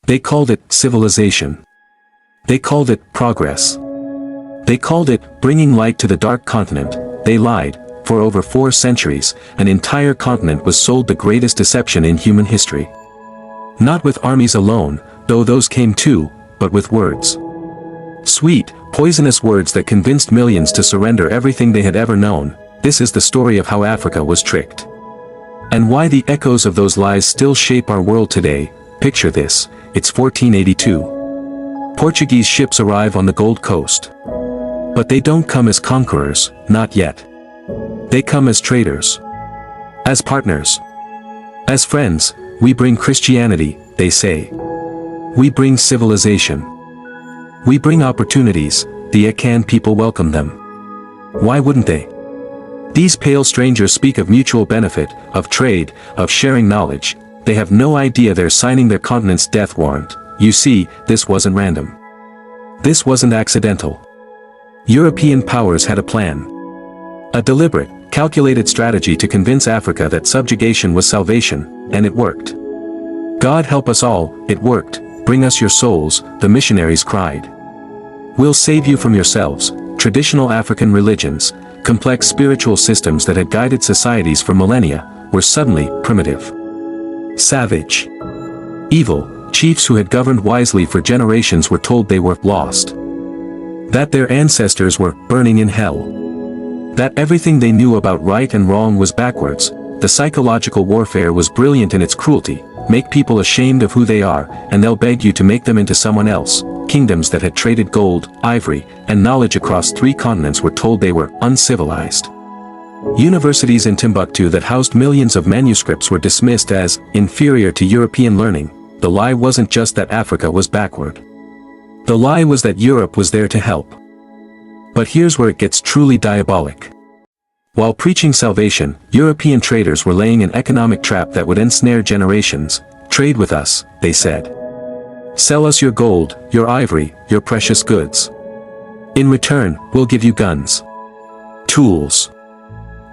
They called it civilization. They called it progress. They called it bringing light to the dark continent. They lied. For over 4 centuries, an entire continent was sold the greatest deception in human history. Not with armies alone, though those came too, but with words. Sweet, poisonous words that convinced millions to surrender everything they had ever known. This is the story of how Africa was tricked. And why the echoes of those lies still shape our world today. Picture this, it's 1482. Portuguese ships arrive on the Gold Coast. But they don't come as conquerors, not yet. They come as traders. As partners. As friends. We bring Christianity, they say. We bring civilization. We bring opportunities. The Akan people welcome them. Why wouldn't they? These pale strangers speak of mutual benefit, of trade, of sharing knowledge. They have no idea they're signing their continent's death warrant. You see, this wasn't random. This wasn't accidental. European powers had a plan. A deliberate, calculated strategy to convince Africa that subjugation was salvation, and it worked. God help us all, it worked. Bring us your souls, the missionaries cried. We'll save you from yourselves. Traditional African religions, complex spiritual systems that had guided societies for millennia, were suddenly primitive. Savage. Evil, chiefs who had governed wisely for generations were told they were lost. That their ancestors were burning in hell. That everything they knew about right and wrong was backwards. The psychological warfare was brilliant in its cruelty. Make people ashamed of who they are, and they'll beg you to make them into someone else. Kingdoms that had traded gold, ivory, and knowledge across 3 continents were told they were uncivilized. Universities in Timbuktu that housed millions of manuscripts were dismissed as inferior to European learning. The lie wasn't just that Africa was backward. The lie was that Europe was there to help. But here's where it gets truly diabolic. While preaching salvation, European traders were laying an economic trap that would ensnare generations. Trade with us, they said. Sell us your gold, your ivory, your precious goods. In return, we'll give you guns. Tools.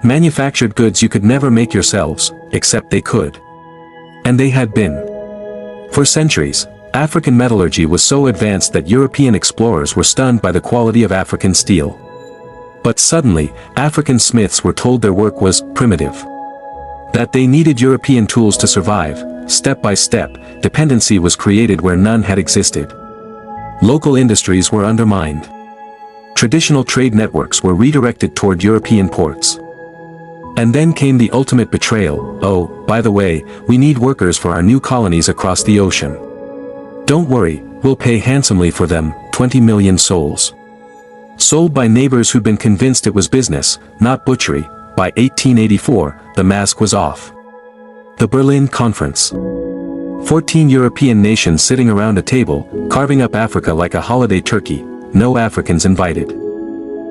Manufactured goods you could never make yourselves, except they could. And they had been. For centuries, African metallurgy was so advanced that European explorers were stunned by the quality of African steel. But suddenly, African smiths were told their work was primitive. That they needed European tools to survive. Step by step, dependency was created where none had existed. Local industries were undermined. Traditional trade networks were redirected toward European ports. And then came the ultimate betrayal. Oh, by the way, we need workers for our new colonies across the ocean. Don't worry, we'll pay handsomely for them, 20 million souls. Sold by neighbors who'd been convinced it was business, not butchery. By 1884, the mask was off. The Berlin Conference. 14 European nations sitting around a table, carving up Africa like a holiday turkey. No Africans invited.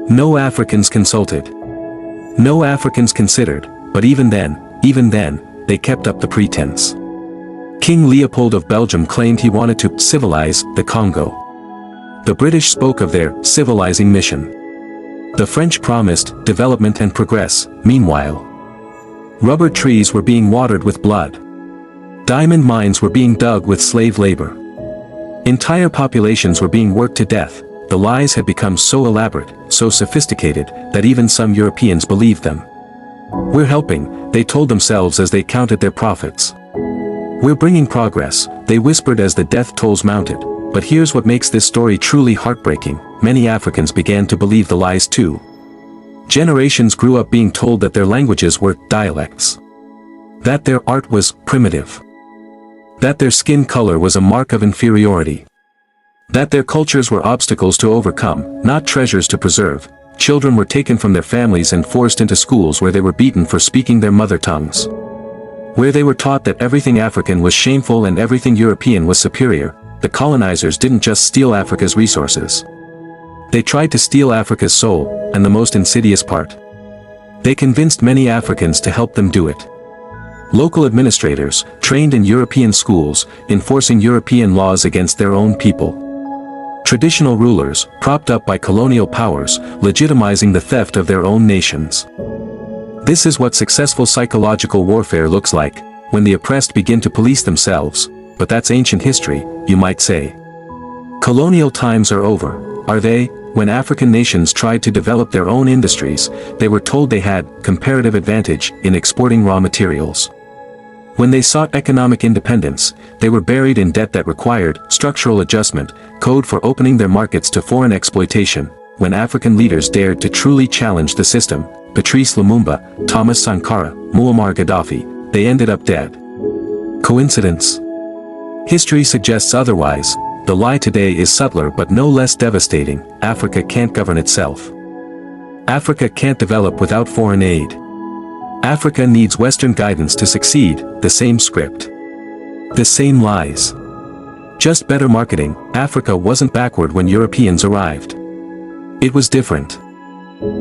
No Africans consulted. No Africans considered, but even then, they kept up the pretense. King Leopold of Belgium claimed he wanted to civilize the Congo. The British spoke of their civilizing mission. The French promised development and progress. Meanwhile, rubber trees were being watered with blood. Diamond mines were being dug with slave labor. Entire populations were being worked to death. The lies had become so elaborate, so sophisticated, that even some Europeans believed them. We're helping, they told themselves as they counted their profits. We're bringing progress, they whispered as the death tolls mounted. But here's what makes this story truly heartbreaking. Many Africans began to believe the lies too. Generations grew up being told that their languages were dialects. That their art was primitive. That their skin color was a mark of inferiority. That their cultures were obstacles to overcome, not treasures to preserve. Children were taken from their families and forced into schools where they were beaten for speaking their mother tongues. Where they were taught that everything African was shameful and everything European was superior. The colonizers didn't just steal Africa's resources. They tried to steal Africa's soul, and the most insidious part. They convinced many Africans to help them do it. Local administrators, trained in European schools, enforcing European laws against their own people. Traditional rulers, propped up by colonial powers, legitimizing the theft of their own nations. This is what successful psychological warfare looks like, when the oppressed begin to police themselves. but that's ancient history, you might say. Colonial times are over, are they? When African nations tried to develop their own industries, they were told they had comparative advantage in exporting raw materials. When they sought economic independence, they were buried in debt that required structural adjustment, code for opening their markets to foreign exploitation. When African leaders dared to truly challenge the system, Patrice Lumumba, Thomas Sankara, Muammar Gaddafi, they ended up dead. Coincidence? History suggests otherwise. The lie today is subtler but no less devastating. Africa can't govern itself. Africa can't develop without foreign aid. Africa needs Western guidance to succeed. The same script. The same lies. Just better marketing. Africa wasn't backward when Europeans arrived. It was different.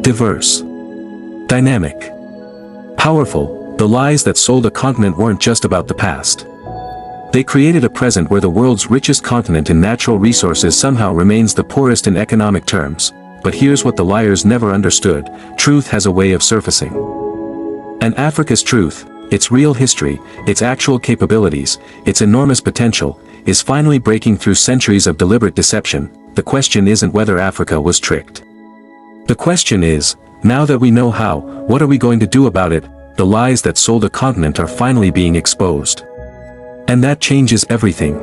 Diverse. Dynamic. Powerful. The lies that sold a continent weren't just about the past. They created a present where the world's richest continent in natural resources somehow remains the poorest in economic terms. But here's what the liars never understood: truth has a way of surfacing. And Africa's truth, its real history, its actual capabilities, its enormous potential, is finally breaking through centuries of deliberate deception. The question isn't whether Africa was tricked. The question is, now that we know how, what are we going to do about it? The lies that sold a continent are finally being exposed. And that changes everything.